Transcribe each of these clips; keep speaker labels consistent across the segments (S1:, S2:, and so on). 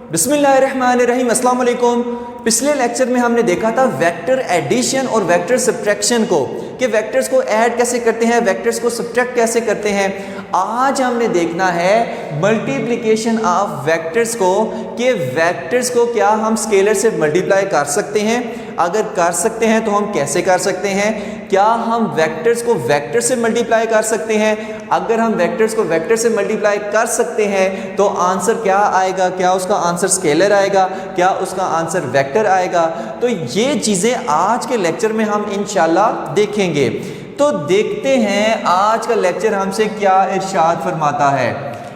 S1: बिस्मिल्लाहिर्रहमानिर्रहीम, अस्सलाम वालेकुम। पिछले लेक्चर में हमने देखा था वेक्टर एडिशन और वेक्टर सब्ट्रैक्शन को, कि वेक्टर्स को ऐड कैसे करते हैं, वेक्टर्स को सब्ट्रैक्ट कैसे करते हैं। आज हमने देखना है मल्टीप्लिकेशन ऑफ वेक्टर्स को, कि वेक्टर्स को क्या हम स्केलर से मल्टीप्लाई कर सकते हैं, अगर कर सकते हैं तो हम कैसे कर सकते हैं। क्या हम वेक्टर्स को वेक्टर से मल्टीप्लाई कर सकते हैं, अगर हम वेक्टर्स को वेक्टर से मल्टीप्लाई कर सकते हैं तो आंसर क्या आएगा, क्या उसका आंसर स्केलर आएगा, क्या उसका आंसर वेक्टर आएगा। तो ये चीज़ें आज के लेक्चर में हम इंशाल्लाह देखेंगे। तो देखते हैं आज का लेक्चर हमसे क्या इरशाद फरमाता है।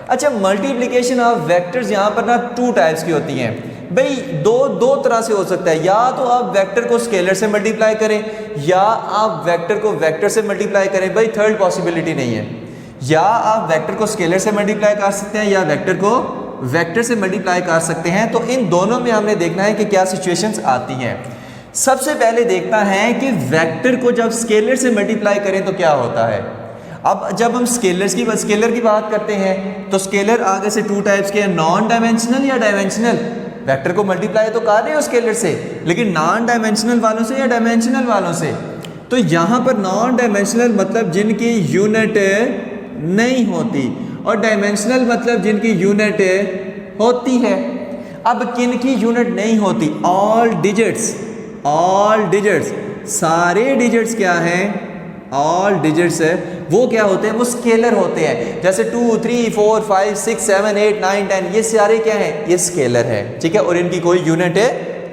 S1: अच्छा, मल्टीप्लिकेशन ऑफ वेक्टर्स यहाँ पर ना टू टाइप्स की होती हैं भाई। दो तरह से हो सकता है, या तो आप वेक्टर को स्केलर से मल्टीप्लाई करें या आप वेक्टर को वेक्टर से मल्टीप्लाई करें। भाई थर्ड पॉसिबिलिटी नहीं है, या आप वेक्टर को स्केलर से मल्टीप्लाई कर सकते हैं या वेक्टर को वेक्टर से मल्टीप्लाई कर सकते हैं। तो इन दोनों में हमने देखना है कि क्या सिचुएशंस आती हैं। सबसे पहले देखना है कि वेक्टर को जब स्केलर से मल्टीप्लाई करें तो क्या होता है। अब जब हम स्केलर की बात करते हैं तो स्केलर आगे से टू टाइप्स के हैं, नॉन डायमेंशनल या डायमेंशनल। वेक्टर को मल्टीप्लाई तो कर रहे हो स्केलर से, लेकिन नॉन डायमेंशनल वालों से या डायमेंशनल वालों से। तो यहाँ पर नॉन डायमेंशनल मतलब जिनकी यूनिट नहीं होती, और डायमेंशनल मतलब जिनकी यूनिट होती है। अब किन की यूनिट नहीं होती, ऑल डिजिट्स, सारे डिजिट्स क्या हैं, ऑल डिजिट्स है वो क्या होते हैं, वो स्केलर होते हैं। जैसे 2, 3, 4, 5, 6, 7, 8, 9, 10 ये सारे क्या हैं, ये स्केलर है, ठीक है, और इनकी कोई यूनिट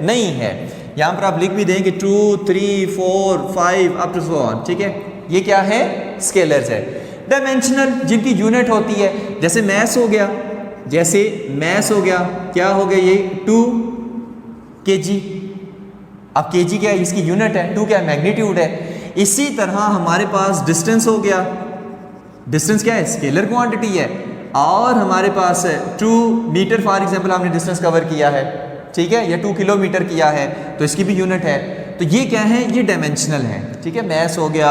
S1: नहीं है। यहाँ पर आप लिख भी दें कि 2, 3, 4, 5 अप टू सो ऑन, ठीक है, ये क्या है, स्केलर्स है। डायमेंशनल जिनकी यूनिट होती है, जैसे मैथ्स हो गया, क्या हो गया, ये 2 kg। अब kg क्या है, इसकी यूनिट है, 2 क्या है, मैग्नीट्यूड है। इसी तरह हमारे पास डिस्टेंस हो गया, डिस्टेंस क्या है, स्केलर क्वांटिटी है। और हमारे पास 2 मीटर फॉर एग्जांपल हमने डिस्टेंस कवर किया है, ठीक है, या 2 किलोमीटर किया है तो इसकी भी यूनिट है। तो ये क्या है, ये डायमेंशनल है, ठीक है, मैस हो गया,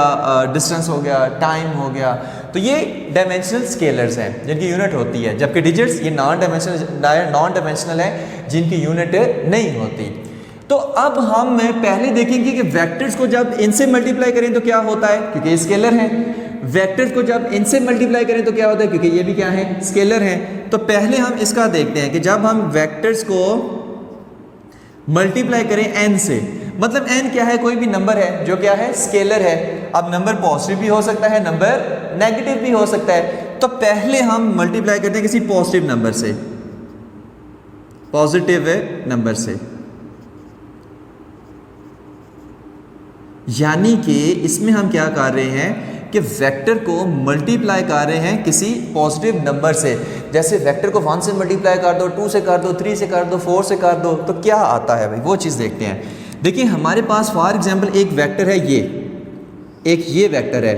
S1: डिस्टेंस हो गया, टाइम हो गया। तो ये डायमेंशनल स्केलर्स हैं जिनकी यूनिट होती है, जबकि डिजिट्स ये नॉन डायमेंशनल है जिनकी यूनिट नहीं होती। तो अब हम पहले देखेंगे कि वेक्टर्स को जब इनसे मल्टीप्लाई करें तो क्या होता है, क्योंकि ये स्केलर है। वेक्टर्स को जब इनसे मल्टीप्लाई करें तो क्या होता है, क्योंकि ये भी क्या है, स्केलर है। तो पहले हम इसका देखते हैं कि जब हम वेक्टर्स को मल्टीप्लाई करें n से, मतलब n क्या है, कोई भी नंबर है जो क्या है, स्केलर है। अब नंबर पॉजिटिव भी हो सकता है, नंबर नेगेटिव भी हो सकता है। तो पहले हम मल्टीप्लाई करते हैं किसी पॉजिटिव नंबर से, यानी कि इसमें हम क्या कर रहे हैं कि वेक्टर को मल्टीप्लाई कर रहे हैं किसी पॉजिटिव नंबर से। जैसे वेक्टर को 1 से मल्टीप्लाई कर दो, 2 से कर दो, 3 से कर दो, 4 से कर दो, तो क्या आता है भाई, वो चीज़ देखते हैं। देखिए हमारे पास फॉर एग्जांपल एक वेक्टर है, ये वेक्टर है,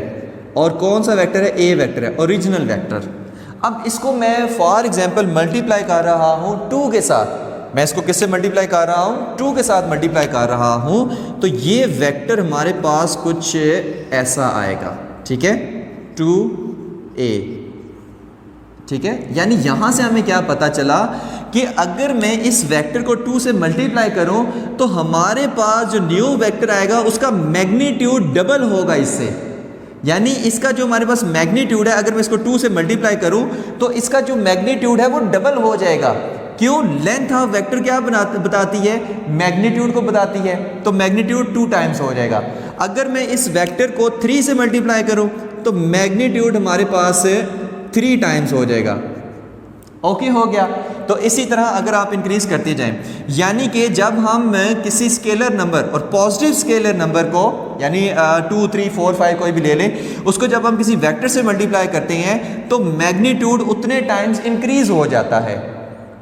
S1: और कौन सा वेक्टर है, ए वेक्टर है, ओरिजिनल वेक्टर। अब इसको मैं फॉर एग्जांपल मल्टीप्लाई कर रहा हूँ 2 के साथ। मैं इसको किससे मल्टीप्लाई कर रहा हूँ, 2 के साथ मल्टीप्लाई कर रहा हूँ। तो ये वेक्टर हमारे पास कुछ ऐसा आएगा, ठीक है, 2a, ठीक है। यानी यहाँ से हमें क्या पता चला कि अगर मैं इस वेक्टर को 2 से मल्टीप्लाई करूँ तो हमारे पास जो न्यू वेक्टर आएगा उसका मैग्नीट्यूड डबल होगा इससे। यानी इसका जो हमारे पास मैग्नीट्यूड है, अगर मैं इसको 2 से मल्टीप्लाई करूँ तो इसका जो मैग्नीट्यूड है वो डबल हो जाएगा। क्यों, लेंथ ऑफ वेक्टर क्या बताती है, मैग्नीट्यूड को बताती है, तो मैग्नीट्यूड 2 टाइम्स हो जाएगा। अगर मैं इस वेक्टर को 3 से मल्टीप्लाई करूं तो मैग्नीट्यूड हमारे पास 3 टाइम्स हो जाएगा। ओके हो गया। तो इसी तरह अगर आप इंक्रीज करते जाएं, यानी कि जब हम किसी स्केलर नंबर और पॉजिटिव स्केलर नंबर को, यानी 2, 3, 4, 5 कोई भी ले लें, उसको जब हम किसी वेक्टर से मल्टीप्लाई करते हैं तो मैग्नीट्यूड उतने टाइम्स इंक्रीज हो जाता है।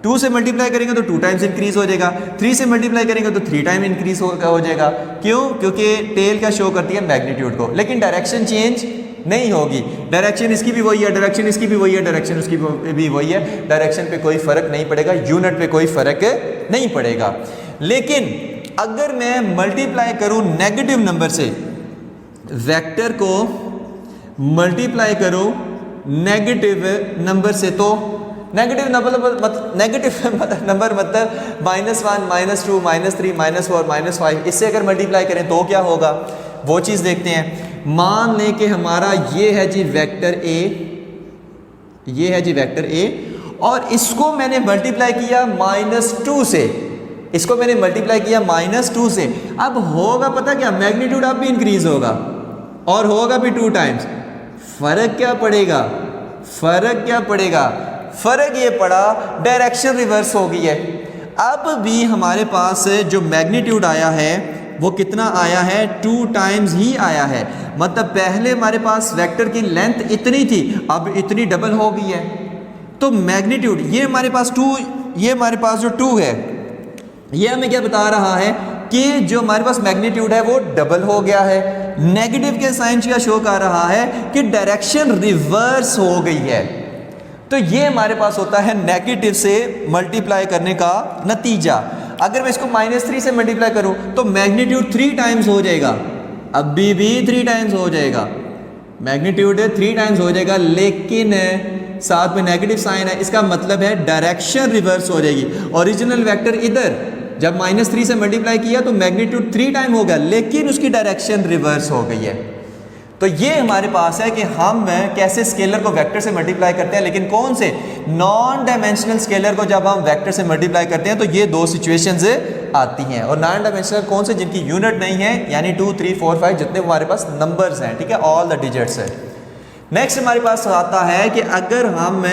S1: 2 से मल्टीप्लाई करेंगे तो 2 टाइम्स इंक्रीज हो जाएगा, 3 से मल्टीप्लाई करेंगे तो 3 टाइम इंक्रीज हो जाएगा। क्यों, क्योंकि टेल क्या शो करती है, मैग्नीट्यूड को, लेकिन डायरेक्शन चेंज नहीं होगी। डायरेक्शन इसकी भी वही है, डायरेक्शन इसकी भी वही है, डायरेक्शन उसकी भी वही है। डायरेक्शन पे कोई फर्क नहीं पड़ेगा, यूनिट पे कोई फर्क नहीं पड़ेगा। लेकिन अगर मैं मल्टीप्लाई करूं नेगेटिव नंबर से, वेक्टर को मल्टीप्लाई करूं नेगेटिव नंबर से, तो नेगेटिव नंबर मतलब -1, -2, -3, -4, -5, इससे अगर मल्टीप्लाई करें तो क्या होगा, वो चीज़ देखते हैं। मान लें कि हमारा ये है जी वेक्टर ए, ये है जी वेक्टर ए, और इसको मैंने मल्टीप्लाई किया -2 से, इसको मैंने मल्टीप्लाई किया -2 से। अब होगा पता क्या, मैग्नीट्यूड अब भी इंक्रीज होगा और होगा भी 2 टाइम्स। फर्क क्या पड़ेगा, फर्क क्या पड़ेगा, फर्क ये पड़ा डायरेक्शन रिवर्स हो गई है। अब भी हमारे पास जो मैग्नीट्यूड आया है वो कितना आया है, 2 टाइम्स ही आया है। मतलब पहले हमारे पास वेक्टर की लेंथ इतनी थी, अब इतनी डबल हो गई है। तो मैग्नीट्यूड ये हमारे पास 2, ये हमारे पास जो 2 है, ये हमें क्या बता रहा है कि जो हमारे पास मैग्नीट्यूड है वो डबल हो गया है। नेगेटिव के साइन का शो कर रहा है कि डायरेक्शन रिवर्स हो गई है। तो ये हमारे पास होता है नेगेटिव से मल्टीप्लाई करने का नतीजा। अगर मैं इसको -3 से मल्टीप्लाई करूं तो मैग्नीट्यूड 3 टाइम्स हो जाएगा, अभी भी 3 टाइम्स हो जाएगा, मैग्नीट्यूड 3 टाइम्स हो जाएगा, लेकिन साथ में नेगेटिव साइन है, इसका मतलब है डायरेक्शन रिवर्स हो जाएगी। ओरिजिनल वेक्टर इधर जब -3 से मल्टीप्लाई किया तो मैग्नीट्यूड 3 टाइम हो गया, लेकिन उसकी डायरेक्शन रिवर्स हो गई है। तो ये हमारे पास है कि हम कैसे स्केलर को वेक्टर से मल्टीप्लाई करते हैं, लेकिन कौन से, नॉन डायमेंशनल स्केलर को जब हम वेक्टर से मल्टीप्लाई करते हैं तो ये 2 सिचुएशंस आती हैं। और नॉन डायमेंशनल कौन से, जिनकी यूनिट नहीं है, यानी 2, 3, 4, 5 जितने हमारे पास नंबर्स हैं, ठीक है, ऑल द डिजिट्स है। नेक्स्ट हमारे पास आता है कि अगर हम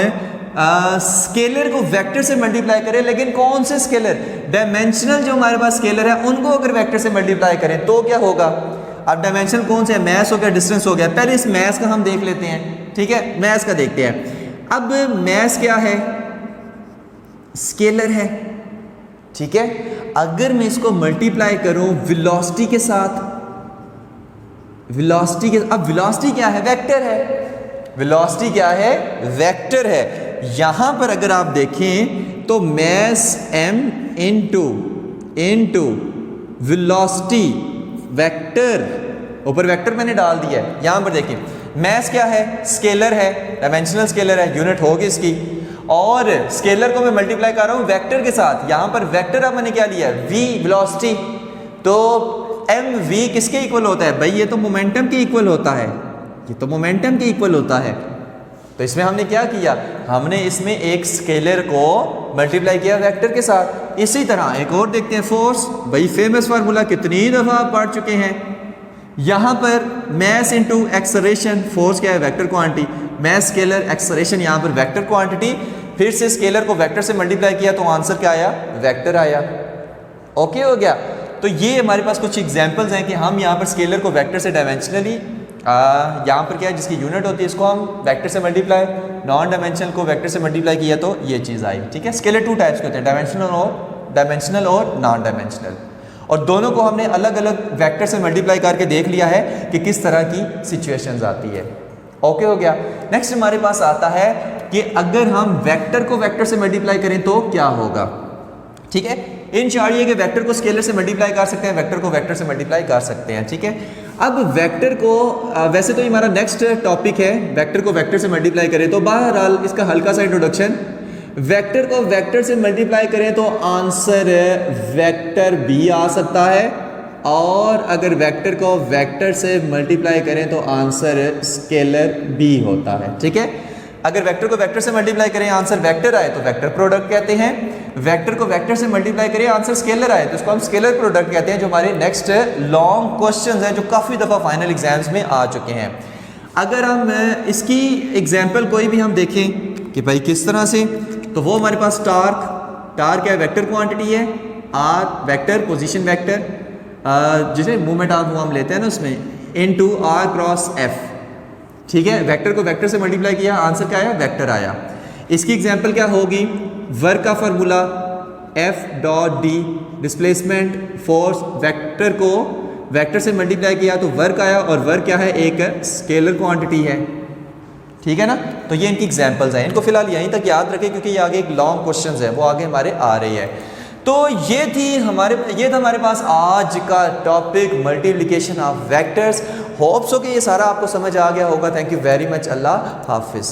S1: स्केलर को वेक्टर से मल्टीप्लाई करें, लेकिन कौन से स्केलर, डायमेंशनल जो हमारे पास स्केलर है उनको अगर वेक्टर से मल्टीप्लाई करें तो क्या होगा। अब डायमेंशनल कौन से है, मैथ हो गया, डिस्टेंस हो गया। पहले इस मैथ का हम देख लेते हैं, ठीक है, मैथ का देखते हैं। अब मैथ क्या है, स्केलर है, ठीक है। अगर मैं इसको मल्टीप्लाई करूं वेलोसिटी के साथ, वेलोसिटी के, अब वेलोसिटी क्या है, वेक्टर है, वेलोसिटी क्या है, वेक्टर है। यहां पर अगर आप देखें तो mass m into velocity vector, ऊपर वेक्टर मैंने डाल दिया है। यहां पर देखिए मैस क्या है, स्केलर है, डायमेंशनल स्केलर है, यूनिट होगी इसकी, और स्केलर को मैं मल्टीप्लाई कर रहा हूं वेक्टर के साथ। यहां पर वेक्टर अब मैंने क्या लिया, v वेलोसिटी, तो mv किसके इक्वल होता है भाई, ये तो मोमेंटम के इक्वल होता है, ये तो मोमेंटम के इक्वल होता है। तो इसमें हमने क्या किया, हमने इसमें एक स्केलर को मल्टीप्लाई किया वेक्टर के साथ। इसी तरह एक और देखते हैं, फोर्स, भाई फेमस फार्मूला कितनी दफ़ा आप पढ़ चुके हैं। यहाँ पर मैस इनटू एक्सेलरेशन, फोर्स क्या है, vector quantity, mass scalar acceleration यहाँ पर वेक्टर क्वांटिटी, फिर से स्केलर को वेक्टर से मल्टीप्लाई किया तो आंसर क्या आया, वेक्टर आया। ओके हो गया। तो ये हमारे पास कुछ एग्जाम्पल्स हैं कि हम यहाँ पर स्केलर को वेक्टर से डायमेंशनली, यहाँ पर क्या है जिसकी यूनिट होती है इसको हम वेक्टर से मल्टीप्लाई, नॉन डायमेंशनल को वेक्टर से मल्टीप्लाई किया तो ये चीज़ आई, ठीक है। स्केलर 2 टाइप्स के होते हैं, डायमेंशनल और नॉन डायमेंशनल, और दोनों को हमने अलग अलग वेक्टर से मल्टीप्लाई करके देख लिया है कि किस तरह की सिचुएशंस आती है। ओके हो गया। नेक्स्ट हमारे पास आता है कि अगर हम वेक्टर को वेक्टर से मल्टीप्लाई करें तो क्या होगा, ठीक है। इन चाहिए कि वेक्टर को स्केलर से मल्टीप्लाई कर सकते हैं, वेक्टर को वेक्टर से मल्टीप्लाई कर सकते हैं, ठीक है। अब वेक्टर को वैसे तो ये हमारा नेक्स्ट टॉपिक है, वेक्टर को वेक्टर से मल्टीप्लाई करें तो बहरहाल इसका हल्का सा इंट्रोडक्शन, वेक्टर को वेक्टर से मल्टीप्लाई करें तो आंसर वेक्टर भी आ सकता है, और अगर वेक्टर को वेक्टर से मल्टीप्लाई करें तो आंसर स्केलर भी होता है, ठीक है। अगर वेक्टर को वेक्टर से मल्टीप्लाई करें आंसर वेक्टर आए तो वेक्टर प्रोडक्ट कहते हैं, वेक्टर को वेक्टर से मल्टीप्लाई करें आंसर स्केलर आए तो उसको हम स्केलर प्रोडक्ट कहते हैं, जो हमारे नेक्स्ट लॉन्ग क्वेश्चंस हैं जो काफ़ी दफ़ा फाइनल एग्जाम्स में आ चुके हैं। अगर हम इसकी एग्जाम्पल कोई भी हम देखें कि भाई किस तरह से, तो वो हमारे पास टार्क क्या है, वेक्टर क्वांटिटी है, आर वेक्टर पोजीशन वेक्टर, जिसे मूवमेंट ऑफ हम लेते हैं ना उसमें, इनटू आर क्रॉस एफ, ठीक है। वेक्टर को वेक्टर से मल्टीप्लाई किया, आंसर क्या आया, वेक्टर आया। इसकी एग्जांपल क्या होगी, वर्क का formula F dot D, displacement force, vector को वेक्टर से मल्टीप्लाई किया तो वर्क आया, और वर्क क्या है, एक स्केलर क्वांटिटी है, ठीक है ना। तो ये इनकी एग्जांपल्स हैं, इनको फिलहाल यहीं तक याद रखें क्योंकि ये आगे एक लॉन्ग क्वेश्चंस है वो आगे हमारे आ रही है। तो ये था हमारे पास आज का topic, multiplication of vectors. Hopes हो कि ये सारा आपको समझ आ गया होगा। Thank you very much. Allah हाफिज़।